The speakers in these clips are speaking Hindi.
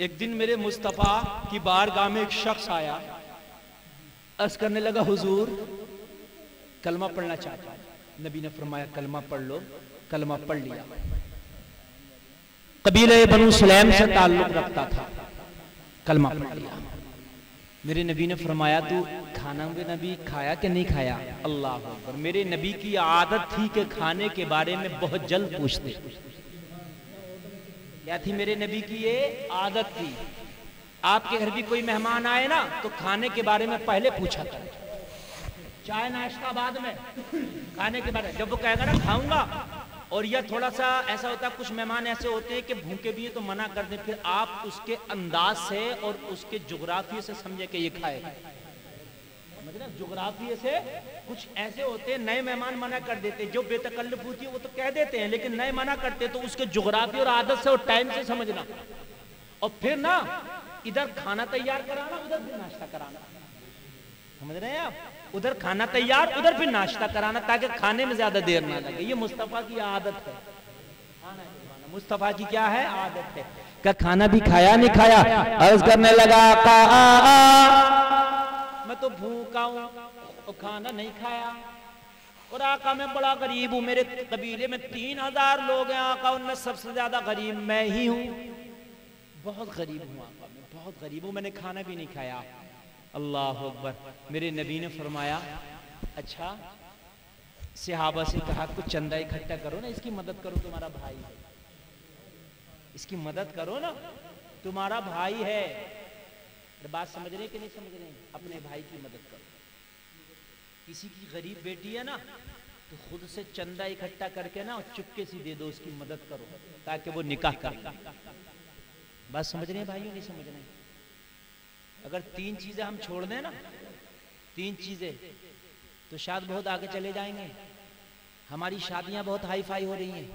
एक दिन मेरे मुस्तफ़ा की बारगाह में एक शख्स आया, अर्ज करने लगा हुजूर कलमा पढ़ना चाहता हूं। नबी ने फरमाया कलमा पढ़ लो। कलमा पढ़ लिया। कबीले बनु सुलैम से ताल्लुक रखता था, कलमा पढ़ लिया। मेरे नबी ने फरमाया तू खाना में नबी खाया कि नहीं खाया? अल्लाह अकबर। मेरे नबी की आदत थी कि खाने के बारे में बहुत जल्द पूछते। क्या थी मेरे नबी की ये आदत थी। आपके घर भी कोई मेहमान आए ना तो खाने के बारे में पहले पूछा करें, चाय नाश्ता बाद में, खाने के बारे में। जब वो कहेगा ना खाऊंगा, और या थोड़ा सा ऐसा होता है, कुछ मेहमान ऐसे होते हैं कि भूखे भी है तो मना कर दें, फिर आप उसके अंदाज से और उसके जुग्राफी से समझे कि ये खाएगा। मतलब जुग्राफी से कुछ ऐसे होते हैं, नए मेहमान मना कर देते, जो बेतकल्लुफ होती है वो तो कह देते हैं, लेकिन नए मना करते तो उसके जुग्राफी और आदत से और टाइम से समझना, और फिर ना इधर खाना तैयार कराना, उधर फिर नाश्ता कराना। समझ रहे हैं आप? उधर खाना तैयार, उधर फिर नाश्ता कराना, ताकि खाने में ज्यादा देर ना लगे। ये मुस्तफा की आदत है। मुस्तफा की क्या है? आदत है। क्या खाना भी खाया नहीं खाया? अर्ज करने लगा मैं तो भूखा हूं और खाना नहीं खाया, और आका मैं बड़ा गरीब हूं, मेरे कबीले में 3000 लोग हैं आका, उनमें सबसे ज्यादा गरीब मैं ही हूं। बहुत गरीब हूं आका, मैं बहुत गरीब हूं, मैंने खाना भी नहीं खाया। अल्लाह अकबर। मेरे नबी ने फरमाया अच्छा, सहाबा से कहा कुछ चंदा इकट्ठा करो ना, इसकी मदद करो, तुम्हारा भाई है, इसकी मदद करो ना, तुम्हारा भाई है। बात समझ रहे कि नहीं समझ रहे? अपने भाई की मदद करो। किसी की गरीब बेटी है ना तो खुद से चंदा इकट्ठा करके ना चुपके से दे दो, उसकी मदद करो ताकि वो निकाह करे। बात समझ रहे हैं भाइयों? नहीं समझ रहे? अगर 3 चीजें हम छोड़ दें ना, 3 चीजें, तो शायद बहुत आगे चले जाएंगे। हमारी शादियां बहुत हाई फाई हो रही हैं,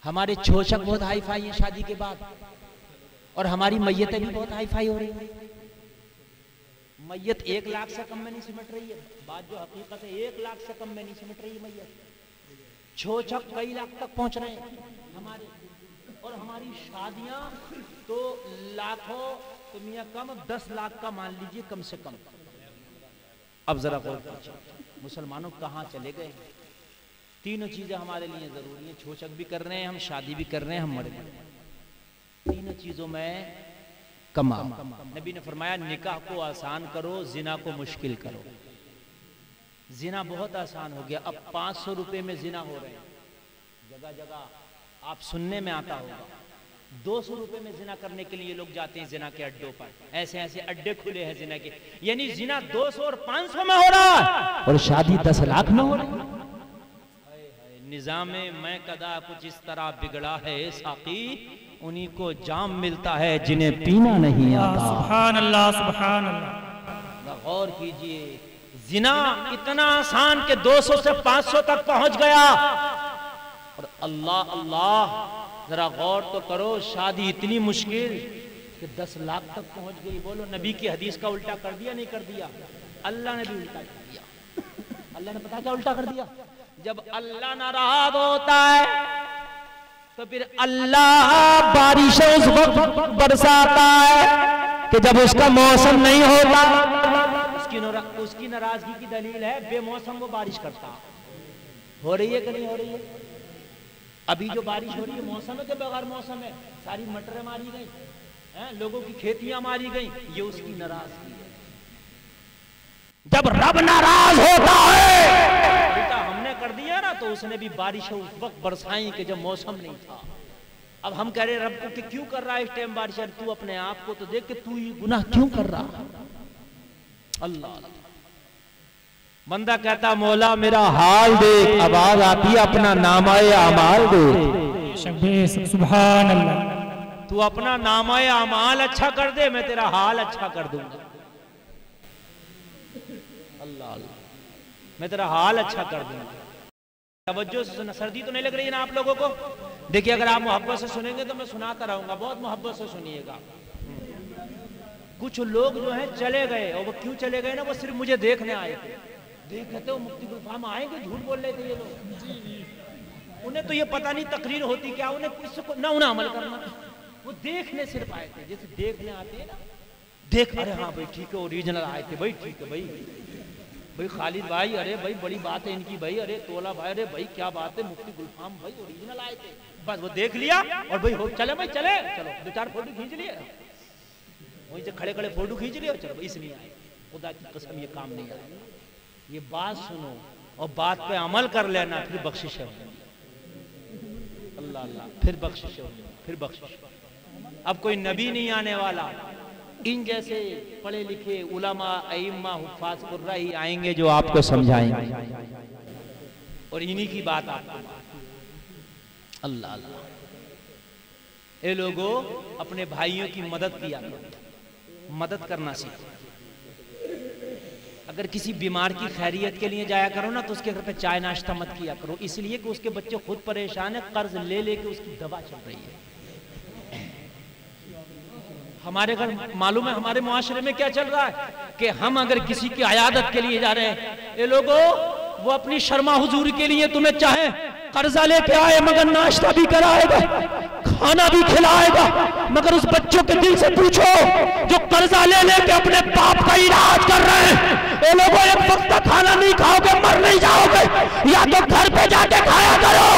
हमारे छोशक बहुत हाई फाई हैं शादी के बाद, और हमारी मैयतें भी बहुत हाई फाई हो रही हैं। मैयत 1 लाख से कम में नहीं सिमट रही है। बात जो हकीकत है, 1 लाख से कम में नहीं सिमट रही है मैयत। छोशक कई लाख तक पहुंच रहे हैं हमारे, और हमारी शादियां तो लाखों तो मियां कम 10 लाख का मान लीजिए कम से कम। अब जरा गौर कीजिए मुसलमानों कहां चले गए। तीनों चीजें हमारे लिए जरूरी है। छोशक भी कर रहे हैं हम, शादी भी कर रहे हैं हम, मर गए। तीनों चीजों में कमा। नबी ने फरमाया निकाह को आसान करो, जिना को मुश्किल करो। जिना बहुत आसान हो गया, अब 500 रुपए में जिना हो रहे हैं जगह जगह, आप सुनने में आता होगा। 200 रुपए में जिना करने के लिए लोग जाते हैं जिना के अड्डों पर, ऐसे ऐसे अड्डे खुले हैं जिना के, यानी जिना 200 और 500 में हो रहा है और शादी 10 लाख में हो रही है। निजामे मैं कदा कुछ इस तरह बिगड़ा है साकी, उन्हीं को जाम मिलता है जिन्हें पीना नहीं आता। सुभान अल्लाह, सुभान अल्लाह। गौर कीजिए, जिना इतना आसान कि 200 से 500 तक पहुंच गया, और अल्लाह अल्लाह जरा गौर तो करो, शादी इतनी मुश्किल कि 10 लाख तक पहुंच गई। बोलो नबी की हदीस का उल्टा कर दिया नहीं कर दिया? अल्लाह ने भी उल्टा कर दिया। अल्लाह ने पता क्या उल्टा कर दिया? जब अल्लाह नाराज होता है तो फिर अल्लाह बारिशें उस वक्त बरसाता है कि जब उसका मौसम नहीं होता। उसकी नाराजगी की दलील है बेमौसम वो बारिश करता। हो रही है कि नहीं हो रही है? अभी जो बारिश हो रही है मौसम है कि बगैर मौसम है? सारी मटरें मारी गई हैं, लोगों की खेतियां मारी गई, ये उसकी नाराजगी है। जब रब नाराज होता है, उल्टा हमने कर दिया ना, तो उसने भी बारिश उस वक्त बरसाई कि जब मौसम नहीं था। अब हम कह रहे रब को कि क्यों कर रहा है इस टाइम बारिश? तू अपने आप को तो देख कि तू ये गुनाह क्यों कर रहा। अल्लाह। बंदा कहता मौला मेरा हाल देख, आवाज आती है अपना नामाए अमाल देख। सुभान अल्लाह। तू अपना नामाए अमाल अच्छा कर दे, मैं तेरा हाल अच्छा कर दूंगा। अल्लाह अल्लाह, मैं तेरा हाल अच्छा कर दूंगा। तवज्जो से सुना, सर्दी तो नहीं लग रही है ना आप लोगों को? देखिए अगर आप मोहब्बत से सुनेंगे तो मैं सुनाता रहूंगा, बहुत मोहब्बत से सुनिएगा। कुछ लोग जो हैं चले गए, और वो क्यों चले गए ना, वो सिर्फ मुझे देखने आए थे। देखते हो मुफ्ती गुलफाम आएंगे, झूठ बोल रहे थे ये लोग। उन्हें तो ये पता नहीं तकरीर होती क्या, उन्हें ना उन्हें अमल करना। वो देखने सिर्फ आए थे, जैसे देखने आते हैं ना, देख अरे हाँ भाई ठीक है, ओरिजिनल आए थे भाई, ठीक है भाई खालिद भाई, अरे भाई बड़ी बात है इनकी भाई, अरे तोला भाई, अरे भाई क्या बात है, मुफ्ती गुलफाम भाई ओरिजिनल आए थे। बस वो देख लिया और भाई हो चले भाई, चले चलो 2-4 फोटो खींच लिए, वहीं से खड़े खड़े फोटो खींच लिए और चलो भाई इसलिए आए। खुदा की कसम ये काम नहीं आएगा। ये बात सुनो और बात पे अमल कर लेना, फिर बख्शिश है अल्लाह अल्लाह, फिर बख्शिश है, फिर बख्शिश। अब कोई नबी नहीं आने वाला, इन जैसे पढ़े लिखे उलमा अइम्मा हुफ्फाज कुर्रा ही आएंगे जो आपको समझाएंगे और इन्हीं की बात आपको। अल्लाह अल्लाह। ये लोगों अपने भाइयों की मदद किया करो, मदद करना सीखो। अगर किसी बीमार की खैरियत के लिए जाया करो ना तो उसके घर पे चाय नाश्ता मत किया करो, इसलिए कि उसके बच्चे खुद परेशान है, कर्ज ले लेके उसकी दवा चल रही है। हमारे घर मालूम है हमारे मुआशरे में क्या चल रहा है कि हम अगर किसी की अयादत के लिए जा रहे हैं, ये लोगों वो अपनी शर्मा हुजूर के लिए तुम्हें चाहे कर्जा लेके आए मगर नाश्ता भी कराएगा, खाना भी खिलाएगा, मगर उस बच्चों के दिल से पूछो जो कर्जा ले लेके अपने बाप का इलाज कर रहे हैं, ये लोगों एक वक्त का खाना नहीं खाओगे मर नहीं जाओगे, या तो घर पे जाके खाया करो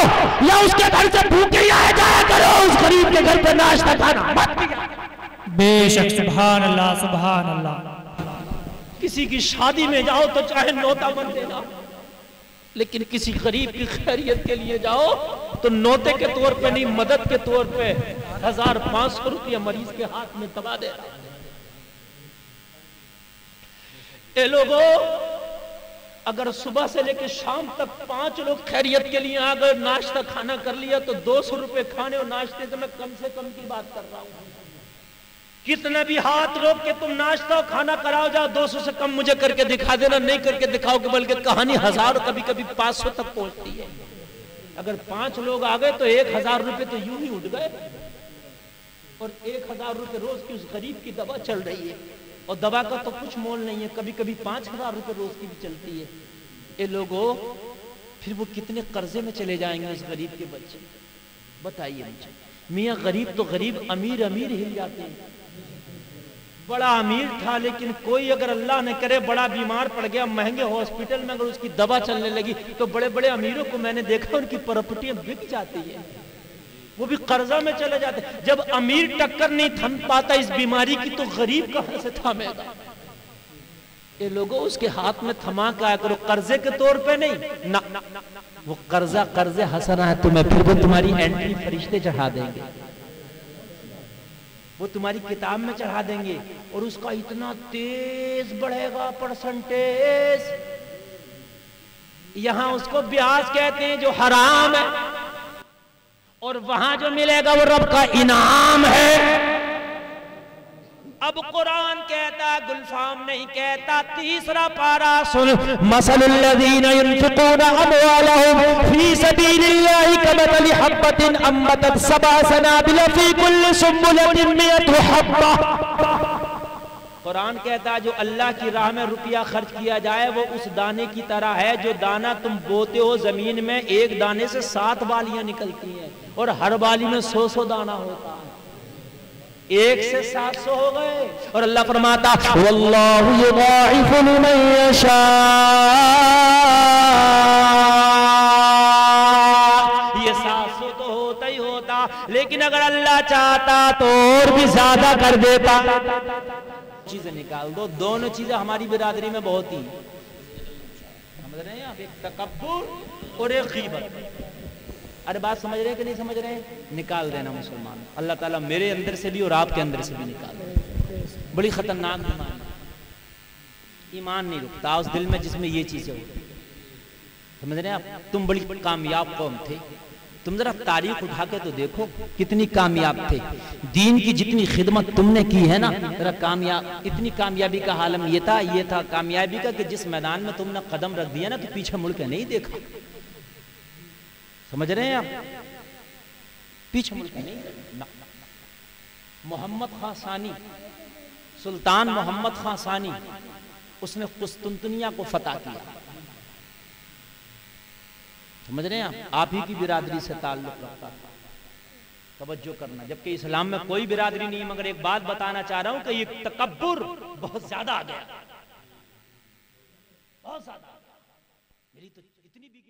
या उसके घर से भूखे ही आया जाया करो, उस गरीब के घर पे नाश्ता खाना मत किया। बेशक सुभान अल्लाह सुभान अल्लाह। किसी की शादी में जाओ तो चाहे नोता मत देना, लेकिन किसी गरीब की खैरियत के लिए जाओ तो नोते के तौर पे नहीं, मदद के तौर पे 1500 रुपया मरीज के हाथ में दबा दे रहा है। ये लोगों अगर सुबह से लेकर शाम तक 5 लोग खैरियत के लिए आ गए, नाश्ता खाना कर लिया तो 200 रुपए खाने और नाश्ते से मैं कम से कम की बात कर रहा हूं। कितना भी हाथ रोक के तुम नाश्ता और खाना कराओ जाओ, 200 से कम मुझे करके दिखा देना, नहीं करके दिखाओगे बल्कि कहानी 1000 कभी कभी 500 तक पहुंचती है। अगर 5 लोग आ गए तो 1000 रुपए तो यूं ही उठ गए, और 1000 रुपए रोज की उस गरीब की दवा चल रही है, और दवा का तो कुछ मोल नहीं है, कभी कभी 5000 रुपए रोज की भी चलती है। ये लोगों फिर वो कितने कर्जे में चले जाएंगे उस गरीब के बच्चे, बताइए मुझे। मियाँ गरीब तो गरीब, अमीर अमीर हिल जाते हैं। बड़ा अमीर था लेकिन कोई अगर अल्लाह ने करे बड़ा बीमार पड़ गया महंगे हॉस्पिटल में, अगर उसकी दवा चलने लगी तो बड़े बड़े अमीरों को मैंने देखा उनकी प्रॉपर्टियां बिक जाती है, वो भी कर्जा में चले जाते। जब अमीर टक्कर नहीं थम पाता इस बीमारी की तो गरीब कहां से थामेगा। ये लोगों उसके हाथ में थमा के आया करो, कर्जे के तौर पे नहीं ना, वो कर्जा कर्जे हसना है तुम्हें, फिर वो तुम्हारी एंट्री फरिश्ते चढ़ा देंगे, वो तुम्हारी किताब में चढ़ा देंगे, और उसका इतना तेज बढ़ेगा परसेंटेज, यहां उसको ब्याज कहते हैं जो हराम है, और वहां जो मिलेगा वो रब का इनाम है। अब कुरान कहता, गुलफाम नहीं कहता। 3रा पारा सुन, मसलुल्लज़ीना युनफ़िक़ूना अमवालहुम फ़ी सबीलिल्लाहि कमथली हब्बतिन अम्बतत सबअ सनाबिल फ़ी कुल्लि सुंबुलतिन मिअतु हब्बा। कुरान कहता है जो अल्लाह की राह में रुपया खर्च किया जाए वो उस दाने की तरह है जो दाना तुम बोते हो जमीन में, एक दाने से 7 बालियां निकलती हैं और हर बाली में 100 दाना होता है, 1 से 700 हो गए। और अल्लाह फरमाता वल्लाहु युज़ाइफु लिमन यशा, ये 700 तो होता ही होता, लेकिन अगर अल्लाह चाहता तो और भी ज्यादा कर देता। चीजें निकाल दो, दोनों चीजें हमारी बिरादरी में बहुत ही, समझ रहे हैं आप, एक तकब्बुर और एक गीबत। अरे बात समझ रहे हैं कि नहीं समझ रहे हैं? निकाल देना मुसलमान, अल्लाह ताला मेरे अंदर से भी और आपके अंदर से भी निकाल दे। बड़ी खतरनाक बीमारी, ईमान नहीं रुकता उस दिल में जिसमें ये चीजें होती, समझ रहे हैं आप। तुम बड़ी कामयाब कौम थे, तुम जरा तारीख उठा के तो देखो कितनी कामयाब थे, दीन की जितनी खिदमत तुमने की है ना, जरा कामयाब, इतनी कामयाबी का आलम ये था कामयाबी का कि जिस मैदान में तुमने कदम रख दिया ना तो पीछे मुड़ के नहीं देखा, समझ रहे हैं आप, पीछे मुड़ के नहीं। मोहम्मद खां सानी, सुल्तान मोहम्मद खां सानी, उसने कुस्तुनतुनिया को फतह किया, समझ रहे हैं आप ही की बिरादरी से ताल्लुक रखता था। तवज्जो करना, जबकि इस्लाम में कोई बिरादरी नहीं है, मगर एक बात बताना चाह रहा हूं कि ये तकब्बुर बहुत ज्यादा आ गया, बहुत ज्यादा। मेरी तो इतनी भी